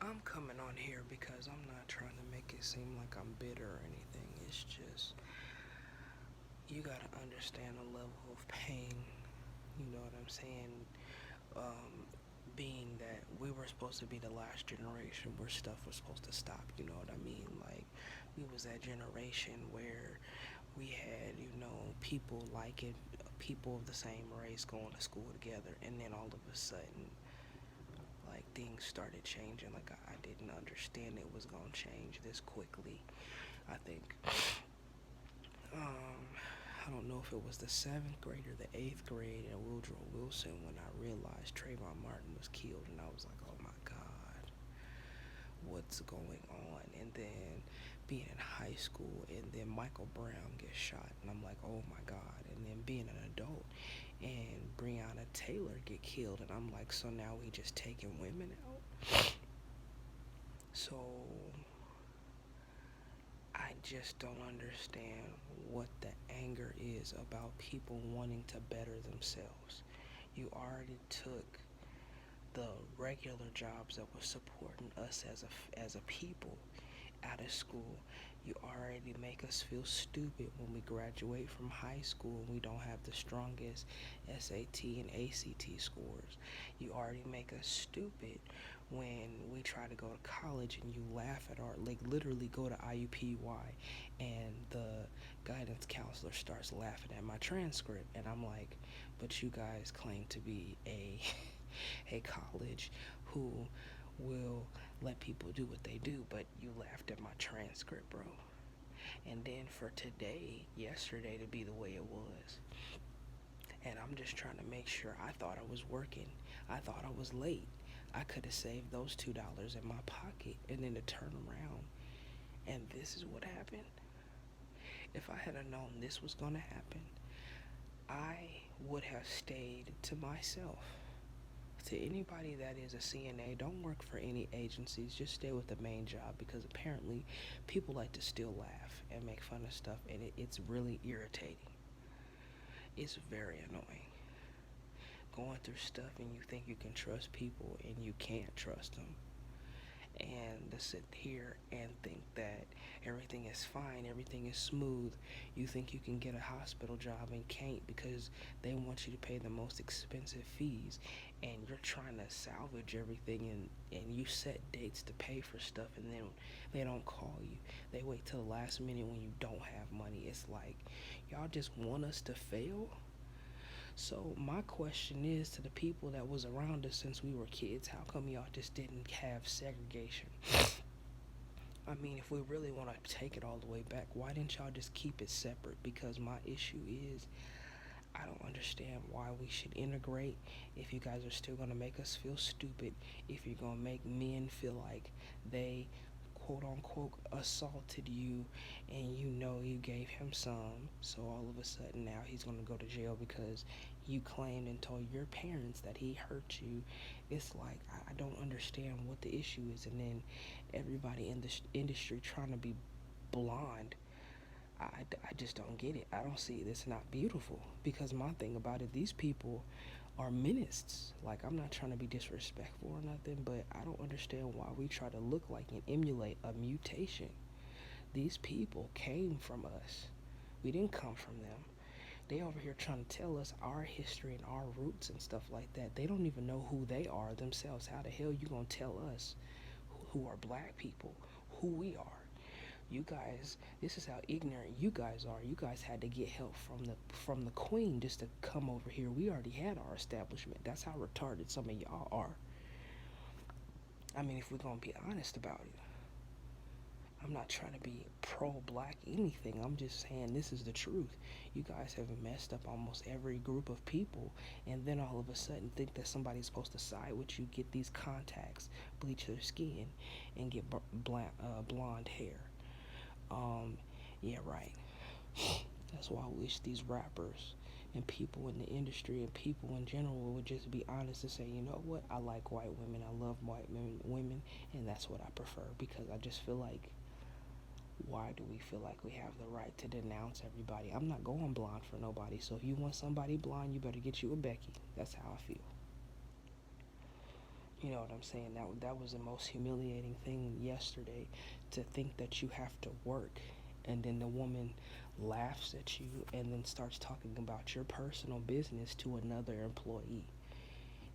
I'm coming on here because I'm not trying to make it seem like I'm bitter or anything. It's just, you gotta understand the level of pain, you know what I'm saying? Um, Being that we were supposed to be the last generation where stuff was supposed to stop, you know what I mean? Like, we was that generation where we had, people like it, people of the same race going to school together, and then all of a sudden, like, things started changing. Like, I didn't understand it was gonna change this quickly. I think, um, I don't know if it was the seventh grade or the eighth grade in Woodrow Wilson when I realized Trayvon Martin was killed, and I was like, oh my God, what's going on? And then being in high school, and then Michael Brown gets shot, and I'm like, oh my God. And then being an adult, and Breonna Taylor get killed, and I'm like, so now we just taking women out? So I just don't understand what the anger is about people wanting to better themselves. You already took the regular jobs that were supporting us as a people out of school. You already make us feel stupid when we graduate from high school and we don't have the strongest SAT and ACT scores. You already make us stupid when we try to go to college and you laugh at our, like, literally go to IUPUI and the guidance counselor starts laughing at my transcript, and I'm like, but you guys claim to be a college who will let people do what they do, but you laughed at my transcript, bro. And then for today, yesterday, to be the way it was. And I'm just trying to make sure. I thought I was working. I thought I was late. I could have saved those $2 in my pocket and then to turn around. And this is what happened. If I had known this was going to happen, I would have stayed to myself. To anybody that is a CNA, don't work for any agencies. Just stay with the main job, because apparently people like to still laugh and make fun of stuff, and it's really irritating. It's very annoying. Going through stuff and you think you can trust people and you can't trust them. And to sit here and think that everything is fine, everything is smooth. You think you can get a hospital job and can't because they want you to pay the most expensive fees, and you're trying to salvage everything, and you set dates to pay for stuff, and then they don't call you. They wait till the last minute when you don't have money. It's like, y'all just want us to fail? So my question is to the people that was around us since we were kids, how come y'all just didn't have segregation? I mean, if we really want to take it all the way back, why didn't y'all just keep it separate? Because my issue is, I don't understand why we should integrate if you guys are still going to make us feel stupid, if you're going to make men feel like they quote unquote assaulted you, and you know you gave him some, so all of a sudden now he's going to go to jail because you claimed and told your parents that he hurt you. It's like, I don't understand what the issue is. And then everybody in the industry trying to be blonde. I just don't get it. I don't see it. It's not beautiful. Because my thing about it, these people are minists. Like, I'm not trying to be disrespectful or nothing, but I don't understand why we try to look like and emulate a mutation. These people came from us. We didn't come from them. They over here trying to tell us our history and our roots and stuff like that. They don't even know who they are themselves. How the hell you gonna tell us who are black people who we are? You guys, this is how ignorant you guys are. You guys had to get help from the queen just to come over here. We already had our establishment. That's how retarded some of y'all are. I mean, if we're gonna be honest about it. I'm not trying to be pro-black anything. I'm just saying this is the truth. You guys have messed up almost every group of people, and then all of a sudden think that somebody's supposed to side with you, get these contacts, bleach their skin, and get blonde hair. Um, yeah, right. That's why I wish these rappers and people in the industry and people in general would just be honest and say, you know what, I like white women, I love white women, and that's what I prefer, because I just feel like, why do we feel like we have the right to denounce everybody? I'm not going blonde for nobody, so if you want somebody blonde, you better get you a Becky. That's how I feel. You know what I'm saying? That was the most humiliating thing yesterday, to think that you have to work, and then the woman laughs at you and then starts talking about your personal business to another employee.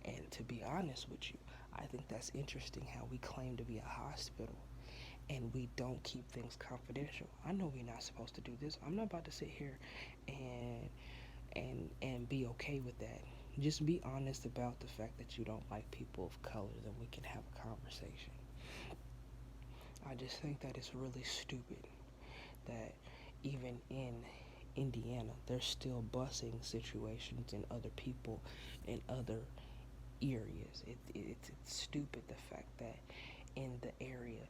And to be honest with you, I think that's interesting how we claim to be a hospital and we don't keep things confidential. I know we're not supposed to do this. I'm not about to sit here and be okay with that. Just be honest about the fact that you don't like people of color, then we can have a conversation. I just think that it's really stupid that even in Indiana, there's still busing situations in other people in other areas. It's stupid the fact that in the area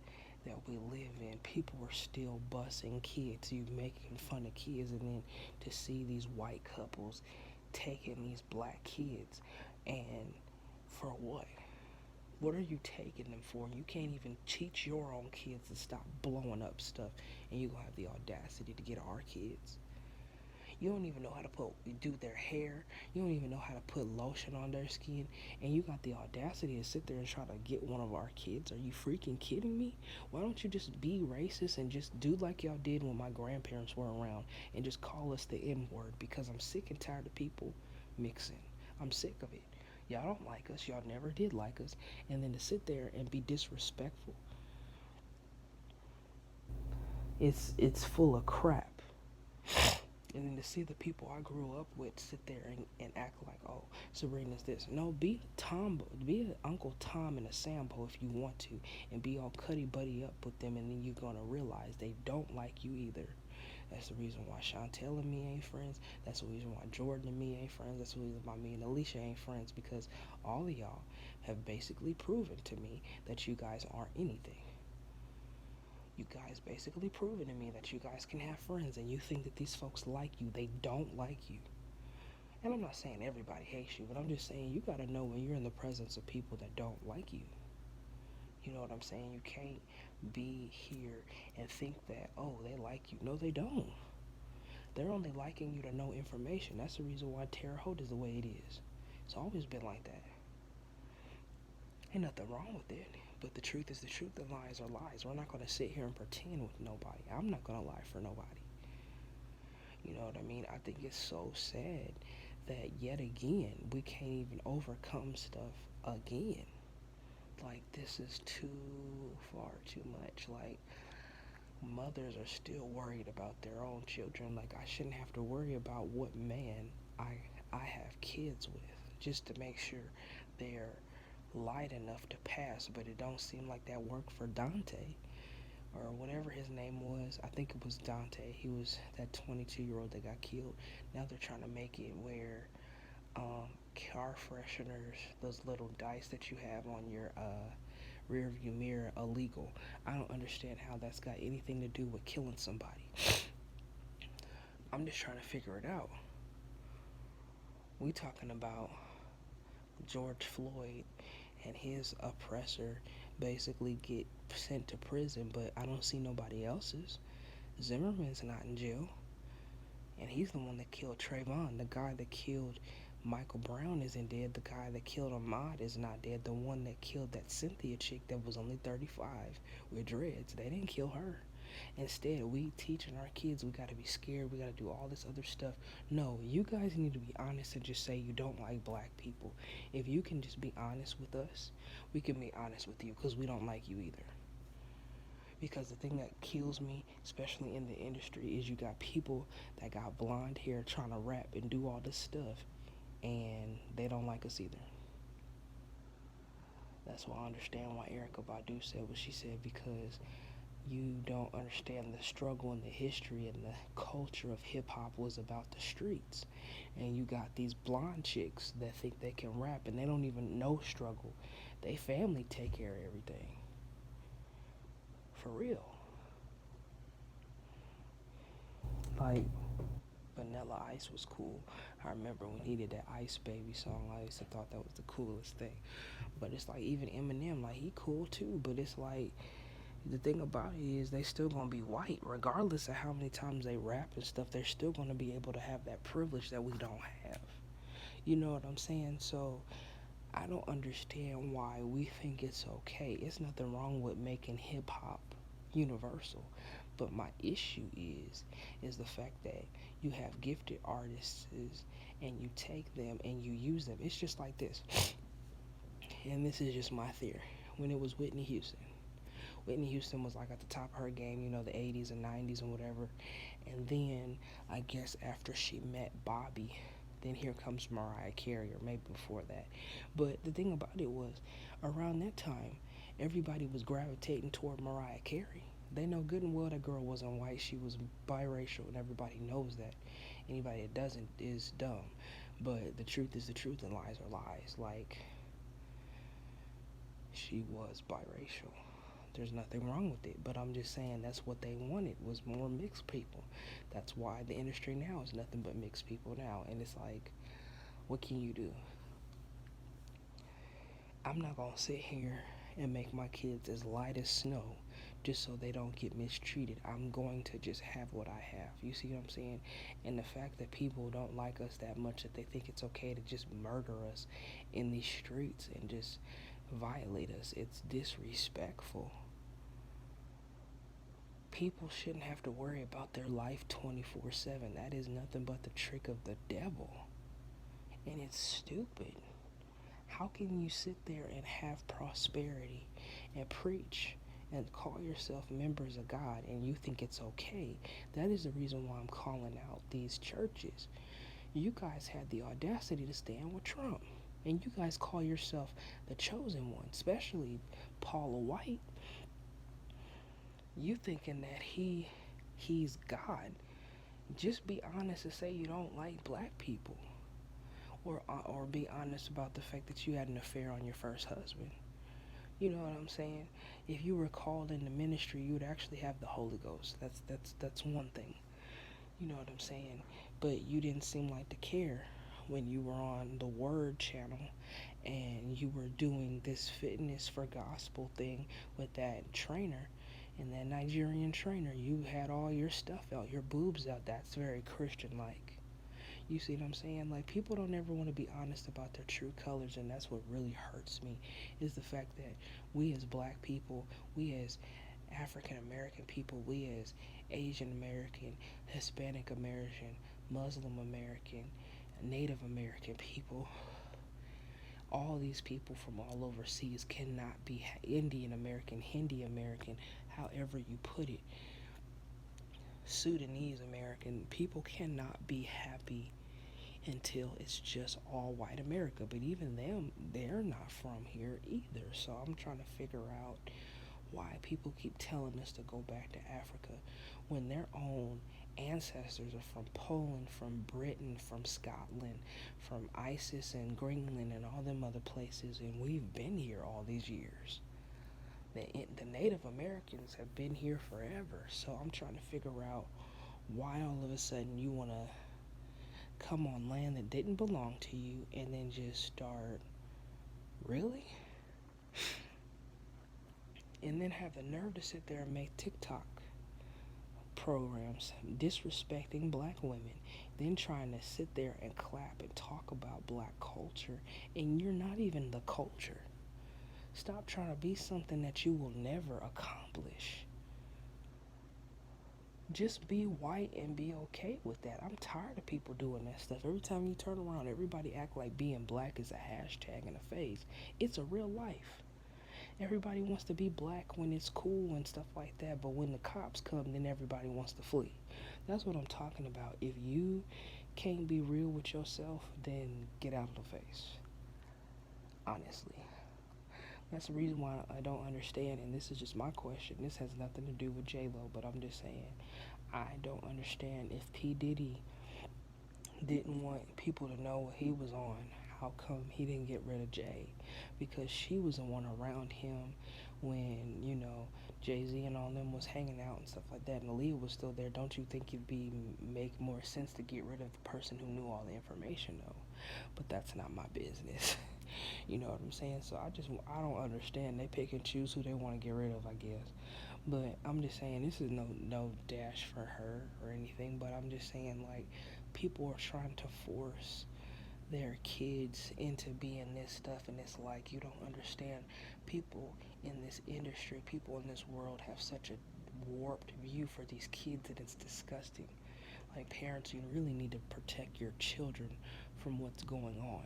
that we live in, people are still busing kids. You making fun of kids, and then to see these white couples taking these black kids, and for what? What are you taking them for? You can't even teach your own kids to stop blowing up stuff, and you gonna have the audacity to get our kids. You don't even know how to do their hair. You don't even know how to put lotion on their skin, and you got the audacity to sit there and try to get one of our kids. Are you freaking kidding me? Why don't you just be racist and just do like y'all did when my grandparents were around and just call us the N word? Because I'm sick and tired of people mixing. I'm sick of it. Y'all don't like us. Y'all never did like us. And then to sit there and be disrespectful, it's full of crap. And then to see the people I grew up with sit there and act like, oh, Sabrina's this. No, be Tom, be an Uncle Tom and a Sambo if you want to, and be all cuddy buddy up with them, and then you're gonna realize they don't like you either. That's the reason why Chantel and me ain't friends. That's the reason why Jordan and me ain't friends. That's the reason why me and Alicia ain't friends, because all of y'all have basically proven to me that you guys aren't anything. You guys basically proven to me that you guys can have friends, and you think that these folks like you. They don't like you. And I'm not saying everybody hates you, but I'm just saying you gotta know when you're in the presence of people that don't like you. You know what I'm saying? You can't be here and think that, oh, they like you. No, they don't. They're only liking you to know information. That's the reason why Terre Haute is the way it is. It's always been like that. Ain't nothing wrong with it. But the truth is the truth, and lies are lies. We're not going to sit here and pretend with nobody. I'm not going to lie for nobody. You know what I mean? I think it's so sad that yet again, we can't even overcome stuff again. Like, this is too far, too much. Like, mothers are still worried about their own children. Like, I shouldn't have to worry about what man I have kids with, just to make sure they're light enough to pass. But it don't seem like that worked for Dante, or whatever his name was. I think it was Dante. He was that 22-year-old that got killed. Now they're trying to make it where car fresheners, those little dice that you have on your rear view mirror, illegal. I don't understand how that's got anything to do with killing somebody. I'm just trying to figure it out. We talking about George Floyd and his oppressor basically get sent to prison, but I don't see nobody else's. Zimmerman's not in jail, and he's the one that killed Trayvon. The guy that killed Michael Brown isn't dead. The guy that killed Ahmaud is not dead. The one that killed that Cynthia chick that was only 35 with dreads, they didn't kill her. Instead, we teaching our kids we gotta be scared, we gotta do all this other stuff. No, you guys need to be honest and just say you don't like black people. If you can just be honest with us, we can be honest with you, because we don't like you either. Because the thing that kills me, especially in the industry, is you got people that got blonde hair trying to rap and do all this stuff, and they don't like us either. That's why I understand why Erykah Badu said what she said, because you don't understand the struggle and the history and the culture of hip-hop was about the streets. And you got these blonde chicks that think they can rap, and they don't even know struggle. They family take care of everything. For real. Like, Vanilla Ice was cool. I remember when he did that Ice Baby song, I used to thought that was the coolest thing. But it's like, even Eminem, like, he cool too, but it's like, the thing about it is they still gonna be white. Regardless of how many times they rap and stuff, they're still gonna be able to have that privilege that we don't have. You know what I'm saying? So I don't understand why we think it's okay. It's nothing wrong with making hip hop universal. But my issue is the fact that you have gifted artists and you take them and you use them. It's just like this. And this is just my theory. When it was Whitney Houston. Whitney Houston was like at the top of her game, the 80s and 90s and whatever. And then I guess after she met Bobby, then here comes Mariah Carey, or maybe before that. But the thing about it was, around that time, everybody was gravitating toward Mariah Carey. They know good and well that girl wasn't white. She was biracial, and everybody knows that. Anybody that doesn't is dumb. But the truth is the truth, and lies are lies. Like, she was biracial. There's nothing wrong with it, but I'm just saying that's what they wanted, was more mixed people. That's why the industry now is nothing but mixed people now. And it's like, what can you do? I'm not gonna sit here and make my kids as light as snow just so they don't get mistreated. I'm going to just have what I have. You see what I'm saying? And the fact that people don't like us that much that they think it's okay to just murder us in these streets and just violate us, it's disrespectful. People shouldn't have to worry about their life 24/7. That is nothing but the trick of the devil. And it's stupid. How can you sit there and have prosperity and preach and call yourself members of God and you think it's okay? That is the reason why I'm calling out these churches. You guys had the audacity to stand with Trump. And you guys call yourself the chosen one, especially Paula White. You thinking that he's God. Just be honest and say you don't like black people, or be honest about the fact that you had an affair on your first husband. You know what I'm saying? If you were called into ministry, you would actually have the Holy Ghost. That's one thing. You know what I'm saying? But you didn't seem like to care when you were on the Word channel and you were doing this fitness for gospel thing with that trainer and that Nigerian trainer. You had all your stuff out, your boobs out. That's very Christian like. You see what I'm saying? Like, people don't ever want to be honest about their true colors, and that's what really hurts me, is the fact that we as black people, we as African American people, we as Asian American, Hispanic American, Muslim American, Native American people, all these people from all overseas cannot be Indian American, Hindi American, however you put it, Sudanese American. People cannot be happy until it's just all white America. But even them, they're not from here either. So I'm trying to figure out why people keep telling us to go back to Africa when their own ancestors are from Poland, from Britain, from Scotland, from Isis and Greenland and all them other places, and we've been here all these years. The Native Americans have been here forever. So I'm trying to figure out why all of a sudden you want to come on land that didn't belong to you and then just start, really? And then have the nerve to sit there and make TikTok programs disrespecting black women, then trying to sit there and clap and talk about black culture, and you're not even the culture. Stop trying to be something that you will never accomplish. Just be white and be okay with that. I'm tired of people doing that stuff. Every time you turn around, everybody act like being black is a hashtag and a phase. It's a real life. Everybody wants to be black when it's cool and stuff like that, but when the cops come, then everybody wants to flee. That's what I'm talking about. If you can't be real with yourself, then get out of the face. Honestly. That's the reason why I don't understand, and this is just my question. This has nothing to do with J-Lo, but I'm just saying, I don't understand if P. Diddy didn't want people to know what he was on. How come he didn't get rid of Jay? Because she was the one around him when, Jay-Z and all them was hanging out and stuff like that, and Aaliyah was still there. Don't you think it'd make more sense to get rid of the person who knew all the information, though? But that's not my business. You know what I'm saying? So I don't understand. They pick and choose who they want to get rid of, I guess. But I'm just saying, this is no dash for her or anything, but I'm just saying, like, people are trying to force their kids into being this stuff, and it's like you don't understand. People in this industry, people in this world have such a warped view for these kids that it's disgusting. Like, parents, you really need to protect your children from what's going on.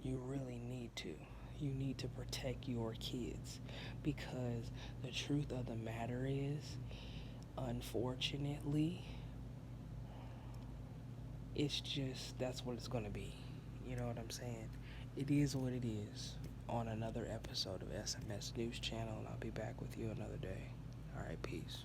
You really need to. You need to protect your kids, because the truth of the matter is, unfortunately, it's just that's what it's going to be. You know what I'm saying? It is what it is. On another episode of SMS News Channel, and I'll be back with you another day. All right, peace.